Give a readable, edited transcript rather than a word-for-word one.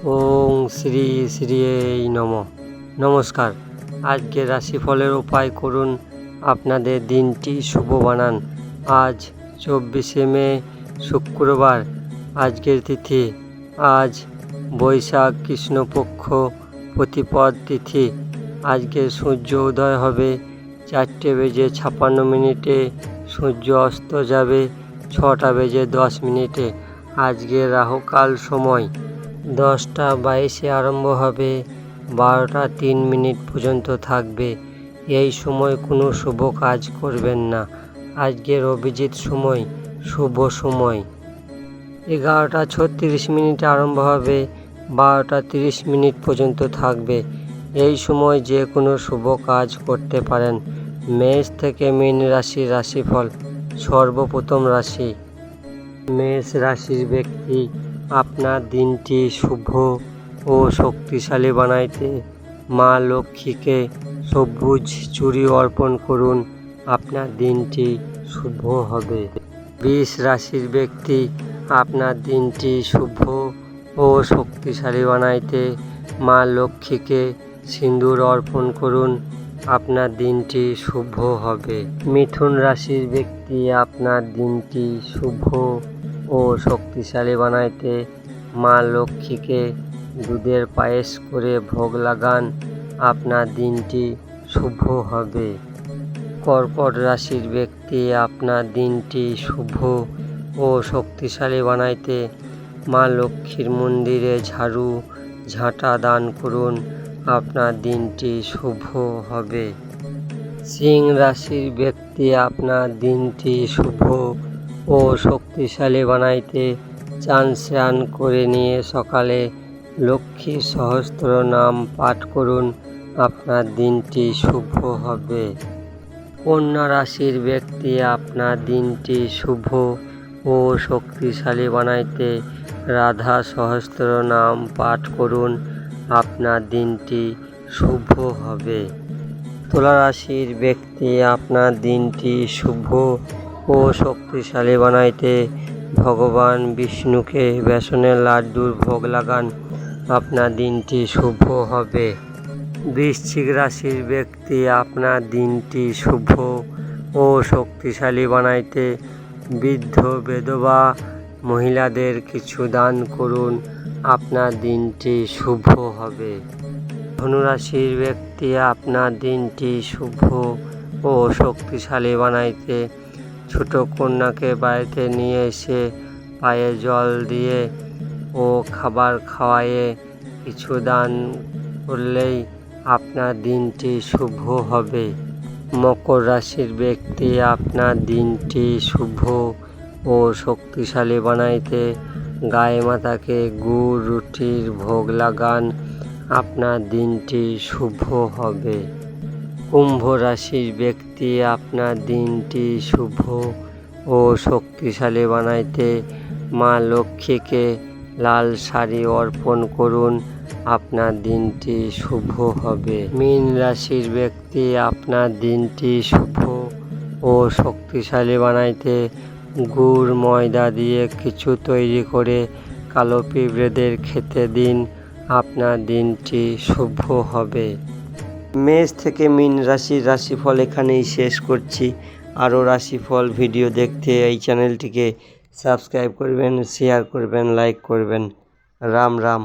ওং শ্রী শ্রী নমঃ। নমস্কার। আজকে রাশিফলের উপায় করুন, আপনাদের দিনটি শুভ বানান। আজ 24শে মে শুক্রবার। আজকের তিথি আজ বৈশাখ কৃষ্ণপক্ষ প্রতিপদ তিথি। আজকে সূর্য উদয় হবে 4:56 সূর্য অস্ত যাবে 6:10। আজকে রাহুকাল সময় 10:22 আরম্ভ হবে, 12:03 পর্যন্ত থাকবে। এই সময় কোনো শুভ কাজ করবেন না। আজকের অভিজিৎ সময় শুভ সময় 11:36 আরম্ভ হবে, 12:30 পর্যন্ত থাকবে। এই সময় যে কোনো শুভ কাজ করতে পারেন। মেষ থেকে মীন রাশির রাশিফল। সর্বপ্রথম রাশি মেষ রাশির ব্যক্তি, আপনার দিনটি শুভ ও শক্তিশালী বানাইতে মা লক্ষ্মীকে সবুজ চুড়ি অর্পণ করুন। আপনার দিনটি শুভ হবে। বৃষ রাশির ব্যক্তি, আপনার দিনটি শুভ ও শক্তিশালী বানাইতে মা লক্ষ্মীকে সিঁদুর অর্পণ করুন। আপনার দিনটি শুভ হবে। মিথুন রাশির ব্যক্তি, আপনার দিনটি শুভ ও শক্তিশালী বানাইতে মা লক্ষ্মীকে দুধের পায়েস করে ভোগ লাগান। আপনার দিনটি শুভ হবে। কর্কট রাশির ব্যক্তি, আপনার দিনটি শুভ ও শক্তিশালী বানাইতে মা লক্ষ্মীর মন্দিরে ঝাড়ু ঝাঁটা দান করুন। আপনার দিনটি শুভ হবে। সিংহ রাশির ব্যক্তি, আপনার দিনটি শুভ ও শক্তিশালী বানাইতে স্নান করে নিয়ে সকালে লক্ষ্মী সহস্র নাম পাঠ করুন। আপনার দিনটি শুভ হবে। কন্যা রাশির ব্যক্তি, আপনার দিনটি শুভ ও শক্তিশালী বানাইতে রাধা সহস্র নাম পাঠ করুন। আপনার দিনটি শুভ হবে। তুলা রাশির ব্যক্তি, আপনার দিনটি শুভ ও শক্তিশালী বানাইতে ভগবান বিষ্ণুকে বেসনের লাড্ডুর ভোগ লাগান। আপনার দিনটি শুভ হবে। বৃশ্চিক রাশির ব্যক্তি, আপনার দিনটি শুভ ও শক্তিশালী বানাইতে বৃদ্ধ বিধবা মহিলাদের কিছু দান করুন। আপনার দিনটি শুভ হবে। ধনু রাশির ব্যক্তি, আপনার দিনটি শুভ ও শক্তিশালী বানাইতে ছোট কন্যাকে বাড়িতে নিয়ে এসে পায়ে জল দিয়ে ও খাবার খাওয়ায়ে কিছু দান করলেই আপনার দিনটি শুভ হবে। মকর রাশির ব্যক্তি, আপনার দিনটি শুভ ও শক্তিশালী বানাইতে গায়ে মাতাকে গুড় রুটির ভোগ লাগান। আপনার দিনটি শুভ হবে। কুম্ভ রাশির ব্যক্তি, আপনার দিনটি শুভ ও শক্তিশালী বানাইতে মা লক্ষ্মীকে লাল শাড়ি অর্পণ করুন। আপনার দিনটি শুভ হবে। মীন রাশির ব্যক্তি, আপনার দিনটি শুভ ও শক্তিশালী বানাইতে গুড় ময়দা দিয়ে কিছু তৈরি করে কালো পিঁপড়েদের খেতে দিন। আপনার দিনটি শুভ হবে। মেষ থেকে মীন রাশির রাশিফল এখানেই শেষ করছি। আরও রাশিফল ভিডিও দেখতে এই চ্যানেলটিকে সাবস্ক্রাইব করবেন, শেয়ার করবেন, লাইক করবেন। রাম রাম।